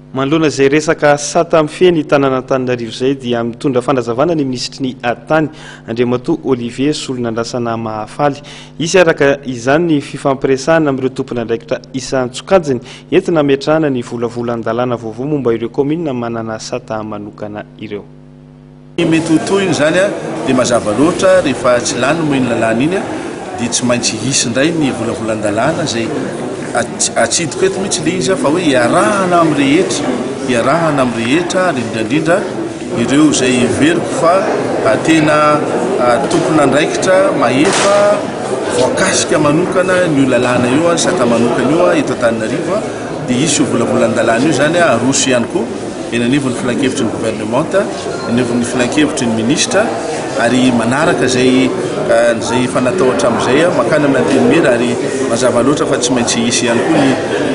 Manoloana izay resaka sata amin'ny feny tanàna Antananarivo izay dia mitondra fandrazavana ny ministry ny tany Andriamatoa Olivier Solonandrasana Mahafaly. Isy araka izany ny fifampiresahana amin'ireo tompon'andraikitra isan-tsokajiny entina hametrahana ny volavolan-dalàna vaovao momba ireo komina manana sata manokana ireo. Mety ho toy zany dia mazava loatra rehefa tsy lany moeny lalàna iny dia tsy maintsy hisy indray ny volavolan-dalàna zay atsidiko eto mihitsy le izy fa hoe iarahana amin'ny rehetra indrindra ireo izay veriko fa tena tompon'andraikitra mahefa voakasika manokana ny lalàna io sata manokana io eto Antananarivo dia isy io volavolan-dalàna io zany aroso ihany koa eny anivon'ny filan-kevitry ny gouvernement, anivon'ny filan-kevitry ny ministra ary manaraka zay fanatao hatramin'izay makany amin'ny antenimera ary mazava loatra fa tsy maintsy hisy ihany koa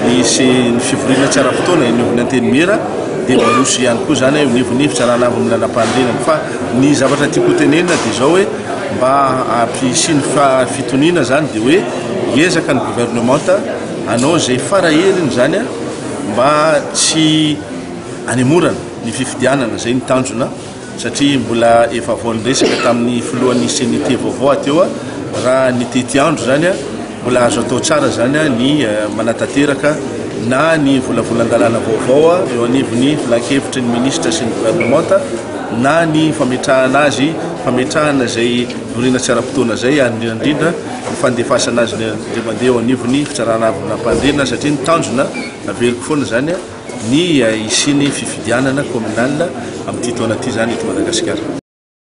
ny fivoriana tsara fotoana anivon'ny antenimera dia maroso ihany koa zany anivon'ny fitsarana avy amin'ny lalam-paharenana fa ny zavatra tiako tenenina dia zao hoe mba ampisiny fitoniana zany dia hoe hiezaka ny gouvernement anao zay farahelyny zany mba tsy anemorana ny fifidianana zay ny tanjona satria mbola efa voalyresaka tamin'ny filohan'ny CNT vaovao ateo raha ny tety andro zany mbola azo atao tsara zany ny manatanteraka na ny volavolan-dalàna vaovao eo anivon'ny filan-kevitry ny ministra sy ny gouvernement na ny fametrahana azy fametrahana zay vorina tsy ara-potoana zay indrindra ny fandefasana azy ndray mandeha eo anivon'ny fitsarana avy nampandirina satria ny tanjona averiko foana zany ny isiny fifidianana kominalina amin'ity taona ity zany eto Madagasikara.